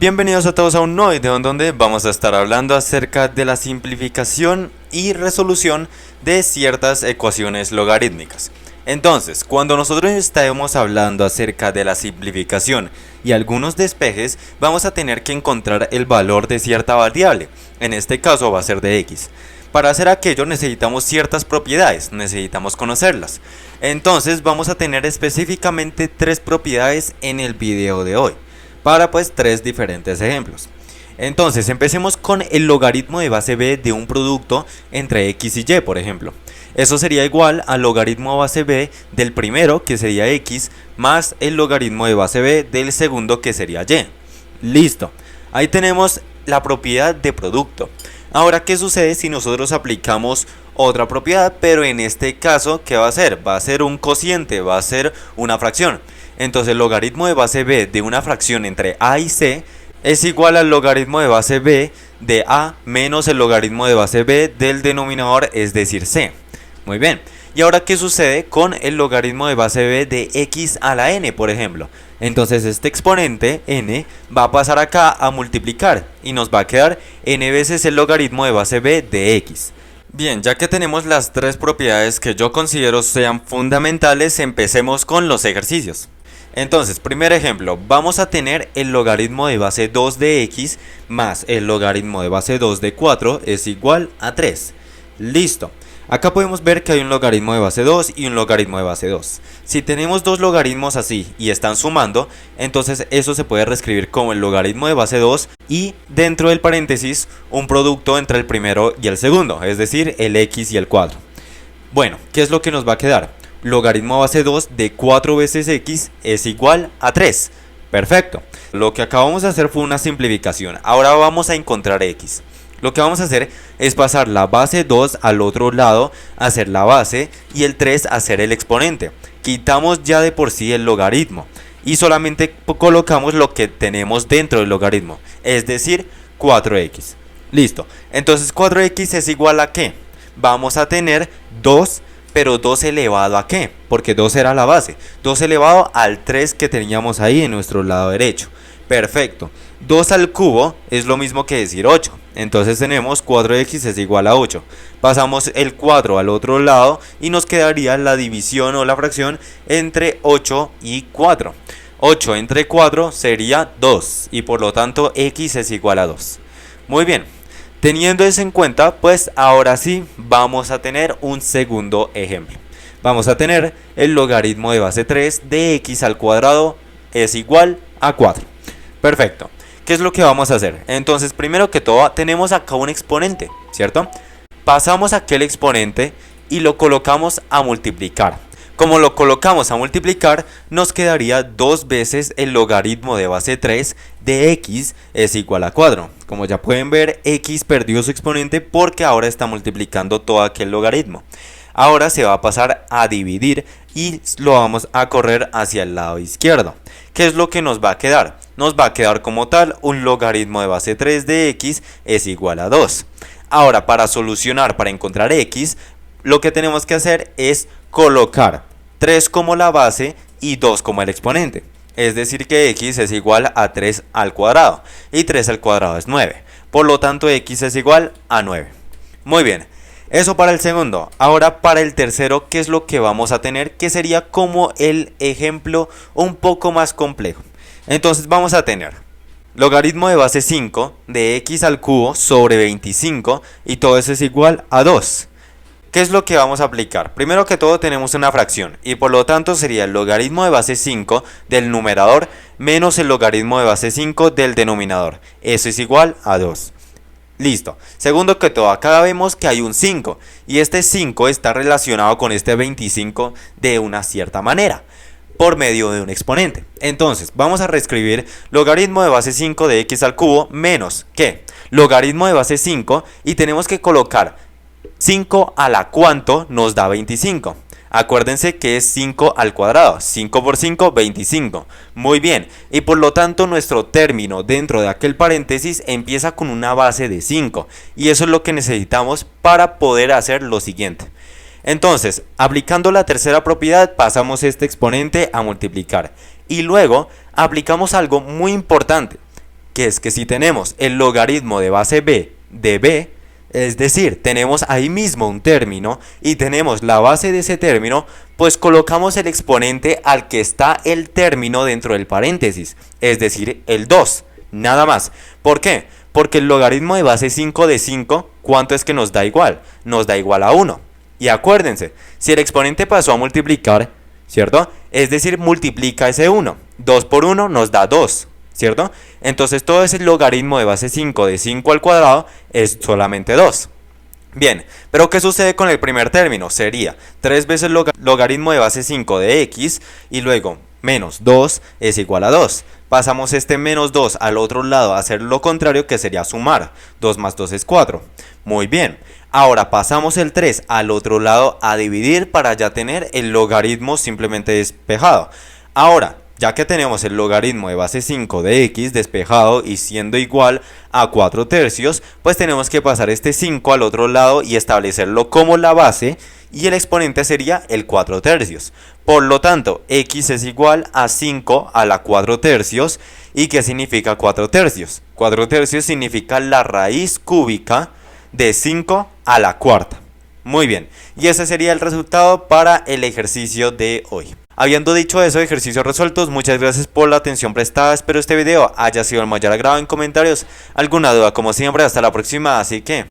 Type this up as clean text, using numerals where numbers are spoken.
Bienvenidos a todos a un nuevo video en donde vamos a estar hablando acerca de la simplificación y resolución de ciertas ecuaciones logarítmicas. Entonces, cuando nosotros estemos hablando acerca de la simplificación y algunos despejes, vamos a tener que encontrar el valor de cierta variable. En este caso va a ser de x. Para hacer aquello necesitamos ciertas propiedades, necesitamos conocerlas. Entonces vamos a tener específicamente tres propiedades en el video de hoy, para tres diferentes ejemplos. Entonces empecemos con el logaritmo de base b de un producto entre x y y, por ejemplo. Eso sería igual al logaritmo de base b del primero, que sería x, más el logaritmo de base b del segundo, que sería y. Listo, ahí tenemos la propiedad de producto. Ahora, ¿qué sucede si nosotros aplicamos otra propiedad? Pero en este caso, ¿qué va a ser? Va a ser un cociente, va a ser una fracción. Entonces el logaritmo de base b de una fracción entre a y c es igual al logaritmo de base b de a menos el logaritmo de base b del denominador, es decir, c. Muy bien. ¿Y ahora qué sucede con el logaritmo de base b de x a la n, por ejemplo? Entonces este exponente n va a pasar acá a multiplicar y nos va a quedar n veces el logaritmo de base b de x. Bien, ya que tenemos las tres propiedades que yo considero sean fundamentales, empecemos con los ejercicios. Entonces, primer ejemplo, vamos a tener el logaritmo de base 2 de x más el logaritmo de base 2 de 4 es igual a 3. Listo. Acá podemos ver que hay un logaritmo de base 2 y un logaritmo de base 2. Si tenemos dos logaritmos así y están sumando, entonces eso se puede reescribir como el logaritmo de base 2 y dentro del paréntesis un producto entre el primero y el segundo, es decir, el x y el 4. Bueno, ¿qué es lo que nos va a quedar? Logaritmo de base 2 de 4 veces x es igual a 3. Perfecto. Lo que acabamos de hacer fue una simplificación. Ahora vamos a encontrar x. Lo que vamos a hacer es pasar la base 2 al otro lado, hacer la base, y el 3 hacer el exponente. Quitamos ya de por sí el logaritmo y solamente colocamos lo que tenemos dentro del logaritmo, es decir, 4x. Listo. Entonces 4x es igual a ¿qué? Vamos a tener 2, pero 2 elevado a ¿qué? Porque 2 era la base. 2 elevado al 3 que teníamos ahí en nuestro lado derecho. Perfecto. 2 al cubo es lo mismo que decir 8. Entonces tenemos 4x es igual a 8. Pasamos el 4 al otro lado y nos quedaría la división o la fracción entre 8 y 4. 8 entre 4 sería 2 y por lo tanto x es igual a 2. Muy bien. Teniendo eso en cuenta, pues ahora sí vamos a tener un segundo ejemplo. Vamos a tener el logaritmo de base 3 de x al cuadrado es igual a 4. Perfecto. ¿Qué es lo que vamos a hacer? Entonces, primero que todo, tenemos acá un exponente, ¿cierto? Pasamos aquel exponente y lo colocamos a multiplicar. Como lo colocamos a multiplicar, nos quedaría 2 veces el logaritmo de base 3 de x es igual a 4. Como ya pueden ver, x perdió su exponente porque ahora está multiplicando todo aquel logaritmo. Ahora se va a pasar a dividir y lo vamos a correr hacia el lado izquierdo. ¿Qué es lo que nos va a quedar? Nos va a quedar como tal un logaritmo de base 3 de x es igual a 2. Ahora, para solucionar, para encontrar x, lo que tenemos que hacer es colocar 3 como la base y 2 como el exponente. Es decir que x es igual a 3 al cuadrado y 3 al cuadrado es 9. Por lo tanto, x es igual a 9. Muy bien. Eso para el segundo. Ahora para el tercero, ¿qué es lo que vamos a tener? Que sería como el ejemplo un poco más complejo. Entonces vamos a tener logaritmo de base 5 de x al cubo sobre 25 y todo eso es igual a 2. ¿Qué es lo que vamos a aplicar? Primero que todo tenemos una fracción y por lo tanto sería el logaritmo de base 5 del numerador menos el logaritmo de base 5 del denominador. Eso es igual a 2. Listo. Segundo que todo, acá vemos que hay un 5 y este 5 está relacionado con este 25 de una cierta manera, por medio de un exponente. Entonces, vamos a reescribir logaritmo de base 5 de x al cubo menos, ¿qué? Logaritmo de base 5 y tenemos que colocar 5 a la cuánto nos da 25. Acuérdense que es 5 al cuadrado, 5 por 5, 25. Muy bien, y por lo tanto nuestro término dentro de aquel paréntesis empieza con una base de 5. Y eso es lo que necesitamos para poder hacer lo siguiente. Entonces, aplicando la tercera propiedad, pasamos este exponente a multiplicar. Y luego aplicamos algo muy importante. que es que si tenemos el logaritmo de base b de b, es decir, tenemos ahí mismo un término y tenemos la base de ese término, pues colocamos el exponente al que está el término dentro del paréntesis, es decir, el 2, nada más. ¿Por qué? Porque el logaritmo de base 5 de 5, ¿cuánto es que nos da igual? Nos da igual a 1. Y acuérdense, si el exponente pasó a multiplicar, ¿cierto? Es decir, multiplica ese 1. 2 por 1 nos da 2. ¿Cierto? Entonces todo ese logaritmo de base 5 de 5 al cuadrado es solamente 2. Bien, pero ¿qué sucede con el primer término? Sería 3 veces logaritmo de base 5 de x y luego menos 2 es igual a 2. Pasamos este menos 2 al otro lado a hacer lo contrario, que sería sumar. 2 más 2 es 4. Muy bien. Ahora pasamos el 3 al otro lado a dividir para ya tener el logaritmo simplemente despejado. Ahora, ya que tenemos el logaritmo de base 5 de x despejado y siendo igual a 4 tercios, pues tenemos que pasar este 5 al otro lado y establecerlo como la base, y el exponente sería el 4 tercios. Por lo tanto, x es igual a 5 a la 4 tercios. ¿Y qué significa 4 tercios? 4 tercios significa la raíz cúbica de 5 a la cuarta. Muy bien, y ese sería el resultado para el ejercicio de hoy. Habiendo dicho eso, ejercicios resueltos, muchas gracias por la atención prestada, espero este video haya sido el mayor agrado. En comentarios alguna duda, como siempre, hasta la próxima, así que...